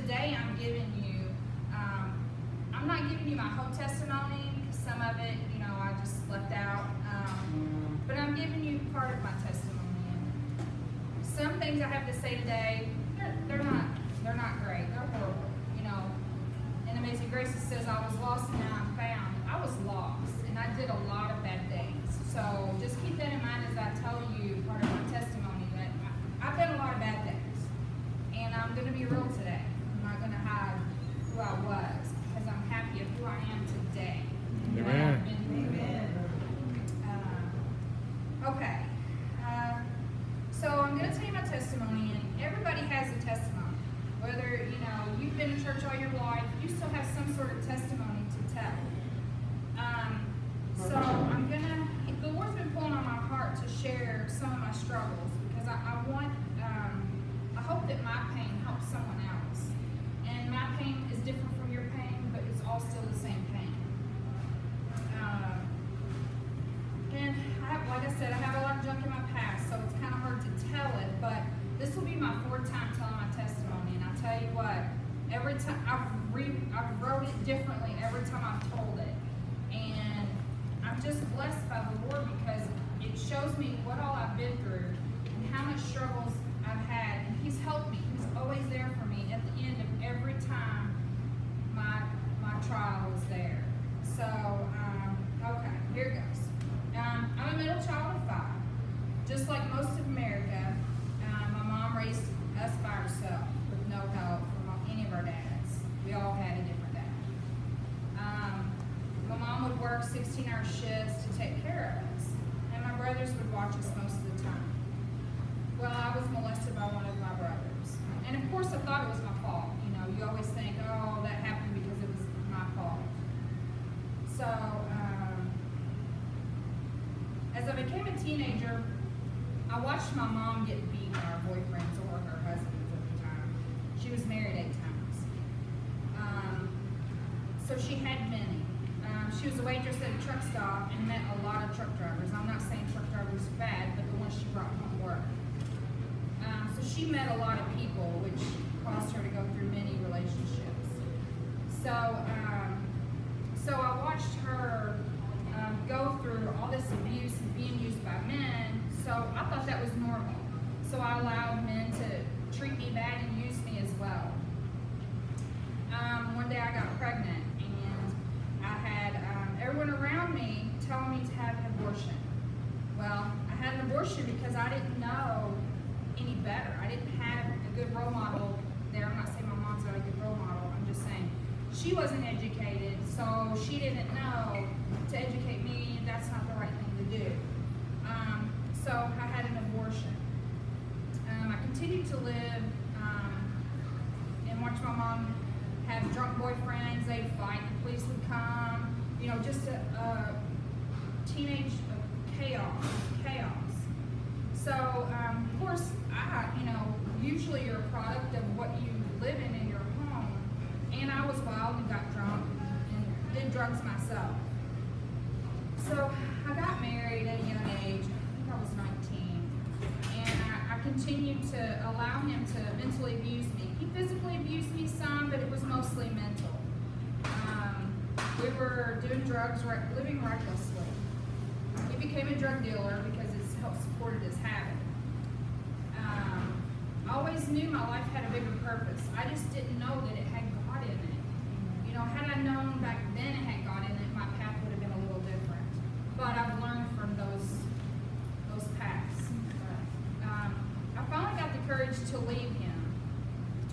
today I'm giving you, I'm not giving you my whole testimony, because some of it, you know, I just left out. But I'm giving you part of my testimony. And some things I have to say today, they're not great. They're horrible. You know, in Amazing Grace it says I was lost and now I'm found. I was lost, and I did a lot of bad things. So just keep that in mind as I tell you part of my testimony, that I've done a lot of bad things. And I'm going to be real today. I'm not going to hide who I was, because I'm happy of who I am today. Amen. Amen. Okay. So I'm going to tell you my testimony, and everybody has a testimony. Whether, you know, you've been in church all your life, you still have some sort of testimony to tell. So I'm going to, the Lord's been pulling on my heart to share some of my struggles, because I want, I hope that my pain helps someone else. And my pain is different from your pain, but it's all still the same pain. And like I said, I have a lot of junk in my past, so it's kind of hard to tell it, but this will be my 4th time telling my testimony, and I'll tell you what, every time I've wrote it differently every time I've told it. And I'm just blessed by the Lord, because it shows me what all I've been through and how much struggles I've had, and He's helped me. He's always there for me at the end of every time my trial was there. So, okay, here it goes. I'm a middle child of 5. Just like most of America, my mom raised us by herself with no help from any of our dads. We all had a different dad. My mom would work 16-hour shifts to take care of us, and my brothers would watch us most of the time. Well, I was molested by one of my brothers, and of course I thought it was my fault. You know, you always think, oh, that happened because it was my fault. So, as I became a teenager, I watched my mom get beat by her boyfriends or her husbands at the time. She was married 8 times. So she had many. She was a waitress at a truck stop and met a lot of truck drivers. I'm not saying truck drivers are bad, but the ones she brought home were. So she met a lot of people, which caused her to go through many relationships. So I watched her go through all this abuse and being used by men, so I thought that was normal. So I allowed men to treat me bad and use me as well. One day I got pregnant, and I had everyone around me telling me to have an abortion. Well, I had an abortion because I didn't know any better. I didn't have a good role model there. I'm not saying my mom's not a good role model, I'm just saying she wasn't educated, so she didn't know to educate me. That's not the right thing to do. So I had an abortion. I continued to live and watch my mom have drunk boyfriends. They'd fight, the police would come. You know, just a teenage chaos. So, of course, you know, usually you're a product of what you live in your home. And I was wild and got drunk and did drugs myself. So I got married at a young age. I think I was 19. And I continued to allow him to mentally abuse me. He physically abused me some, but it was mostly mental. We were doing drugs, living recklessly. He became a drug dealer because it helped supported his habit. I always knew my life had a bigger purpose. I just didn't know that it had God in it. You know, had I known back then it had God in it, my path would have been a little different. But I've learned from those paths. I finally got the courage to leave him.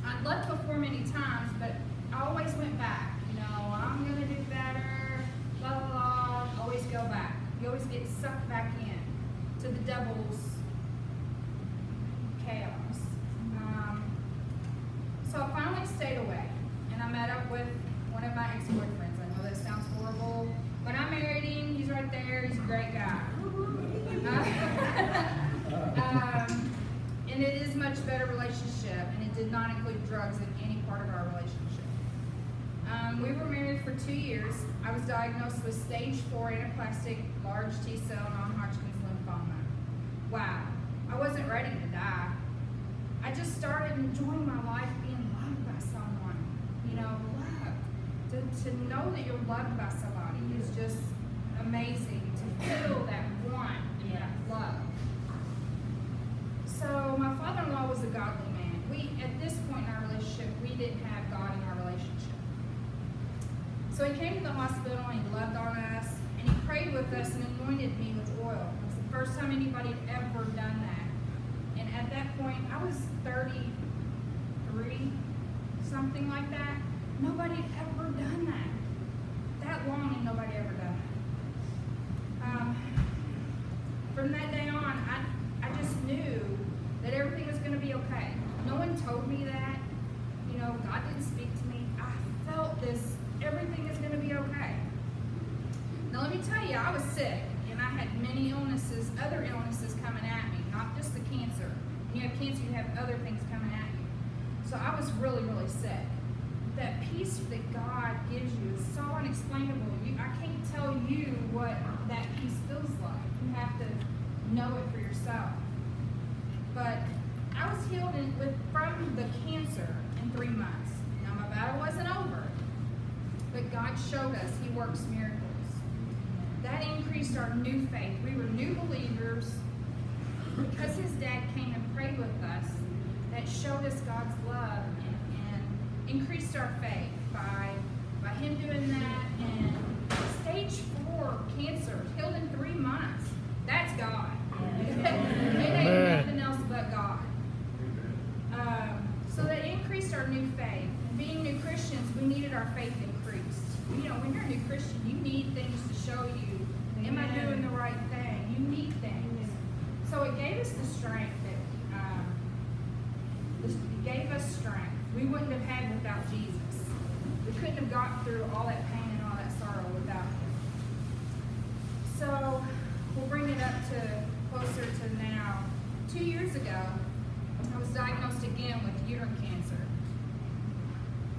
I'd left before many times, but I always went back. You know, I'm going to do better, blah, blah, blah. Always go back. You always get sucked back in to the devil's chaos. So I finally stayed away, and I met up with one of my ex-boyfriends. I know that sounds horrible, but I married him. He's right there. He's a great guy. And it is a much better relationship, and it did not include drugs in any part of our relationship. We were married for 2 years. I was diagnosed with stage 4 anaplastic large T-cell non-Hodgkin's lymphoma. Wow, I wasn't ready to die. I just started enjoying my life being loved by someone. To know that you're loved by somebody is just amazing. To feel that want and that love. So my father-in-law was a godly man. At this point in our relationship, we didn't have God in our relationship. So he came to the hospital and he loved on us and he prayed with us and anointed me with oil. It was the first time anybody had ever done that. And at that point, I was 33, something like that. Nobody had ever done that. That long and nobody ever done that. From that day on, I just knew that everything was going to be okay. No one told me that. You know, God didn't speak to me. I felt this, everything is going to be okay. Now let me tell you, I was sick, and I had many illnesses, other illnesses coming at me, not just the cancer. When you have cancer, you have other things coming at you. So I was really, really sick. That peace that God gives you is so unexplainable. I can't tell you what that peace feels like. You have to know it for yourself. But I was healed from the cancer in 3 months. Now my battle wasn't over, but God showed us He works miracles. That increased our new faith. We were new believers because his dad came and prayed with us. That showed us God's love and increased our faith by him doing that. And stage 4 cancer, healed in 3 months. That's God. It ain't nothing else but God. So that increased our new faith. And being new Christians, we needed our faith increased. You know, when you're a new Christian, you need things to show you, am I doing the right thing? You need things. So it gave us the strength it gave us strength. We wouldn't have had without Jesus. We couldn't have gotten through all that pain and all that sorrow without him. So we'll bring it up to closer to now. 2 years ago, I was diagnosed again with uterine cancer.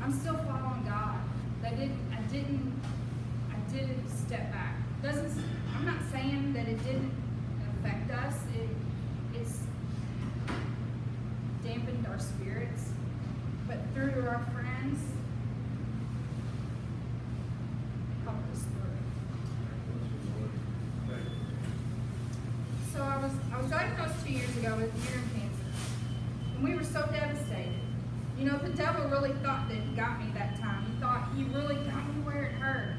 I'm still following God. I did step back. I'm not saying that it didn't affect us. It's dampened our spirits, but through to our friends, helped us through. So I was diagnosed 2 years ago with uterine cancer, and we were so devastated. You know, the devil really thought that he got me that time. He thought he really got me where it hurt.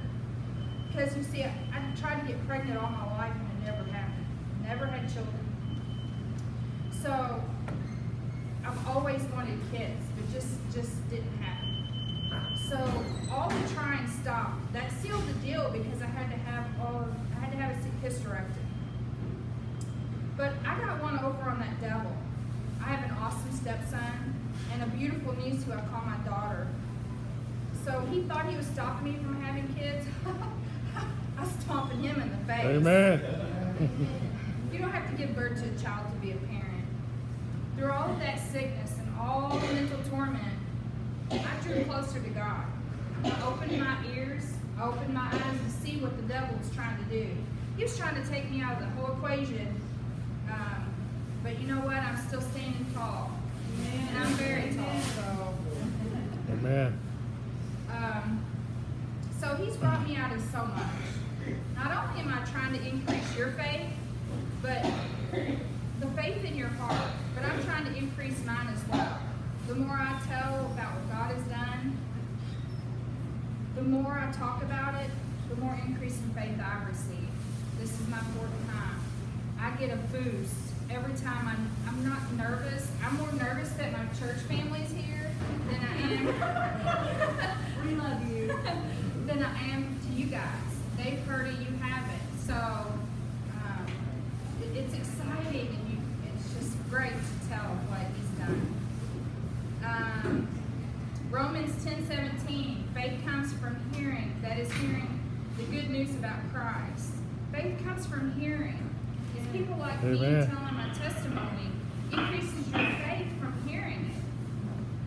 Because you see, I tried to get pregnant all my life and it never happened. Never had children. So I've always wanted kids, but just didn't happen. So all the trying stopped. That sealed the deal because I had to have a hysterectomy. But I got one over on that devil. I have an awesome stepson and a beautiful niece who I call my daughter. So he thought he was stopping me from having kids. I was stomping him in the face. Amen. You don't have to give birth to a child to be a parent. Through all of that sickness and all the mental torment, I drew closer to God. I opened my ears, I opened my eyes to see what the devil was trying to do. He was trying to take me out of the whole equation. But you know what? I'm still standing tall. And I'm very tall. So. Amen. So he's brought me out of so much. Not only am I trying to increase your faith, but the faith in your heart, but I'm trying to increase mine as well. The more I tell about what God has done, the more I talk about it, the more increase in faith I receive. This is my 4th time. I get a boost every time. I'm not nervous. I'm more nervous that my church family's here than I am. We love you. Than I am to you guys. They've heard it, you haven't. So it's exciting, and it's just great to tell what he's done. Romans 10:17, faith comes from hearing, that is hearing the good news about Christ. Faith comes from hearing. It's people like me telling my testimony increases your faith from hearing it.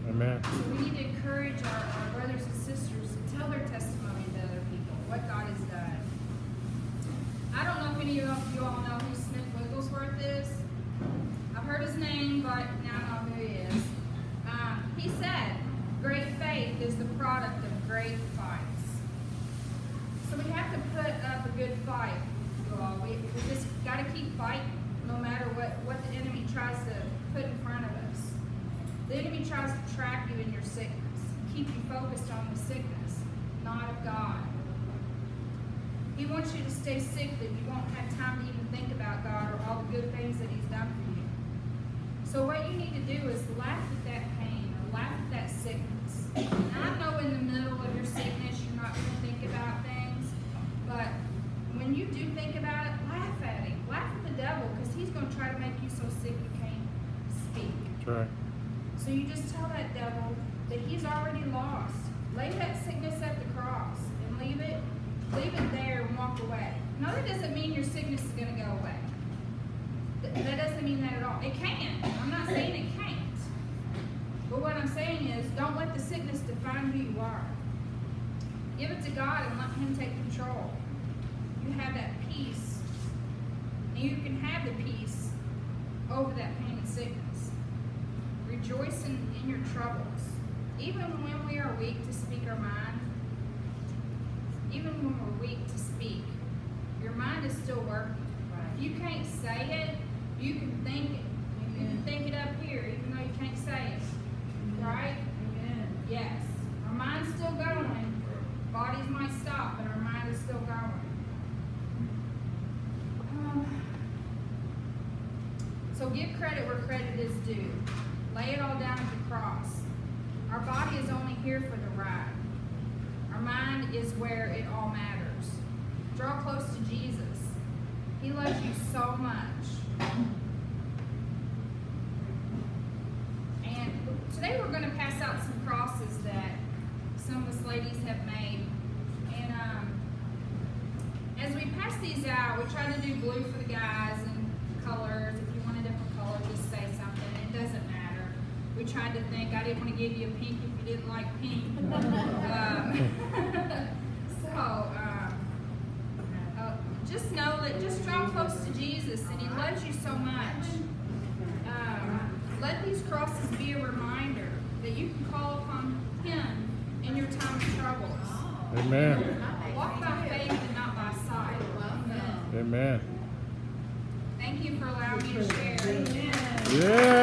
Amen. So we need to encourage our brothers and sisters to tell their testimony to other people, what God has done. I don't know if any of you all know who Smith Wigglesworth is. I've heard his name, but now I know who he is. He said, great faith is the product of great fights. what the enemy tries to put in front of us. The enemy tries to trap you in your sickness, keep you focused on the sickness, not of God. He wants you to stay sick that you won't have time to even think about God or all the good things that He's done for you. So what you need to do is laugh at that pain or laugh at that sickness. And I know in the middle of your sickness you're not going to think about things, but when you do think about it, laugh at him. Laugh at the devil, because he's going to try to make you so sick you can't speak. That's right. So you just tell that devil that he's already lost. Lay that sickness at the cross and leave it there and walk away. No, that doesn't mean your sickness is going to go away. That doesn't mean that at all. It can. I'm not saying it can't. But what I'm saying is, don't let the sickness define who you are. Give it to God and let Him take control. You have that peace. And you can have the peace over that pain and sickness. Rejoice in your troubles. Even when we are weak to speak our mind, even when we're weak to speak, your mind is still working. If you can't say it, you can think it. You can think it up here, even though you can't say it. Right? Amen. Yes. Our mind's still going. Bodies might stop, but our mind is still going. So give credit where credit is due. Lay it all down at the cross. Our body is only here for the ride. Our mind is where it all matters. Draw close to Jesus. He loves you so much. And today we're going to pass out some crosses that some of us ladies have made. And as we pass these out, we try to do blue for the guys and colors. If you want a different color, just say something. It doesn't matter. We tried to think. I didn't want to give you a pink if you didn't like pink. Just know that, just draw close to Jesus, and He loves you so much. Let these crosses be a reminder that you can call upon Him in your time of troubles. Amen. Walk by faith and not by sight. Amen. Thank you for allowing me to share. Yeah.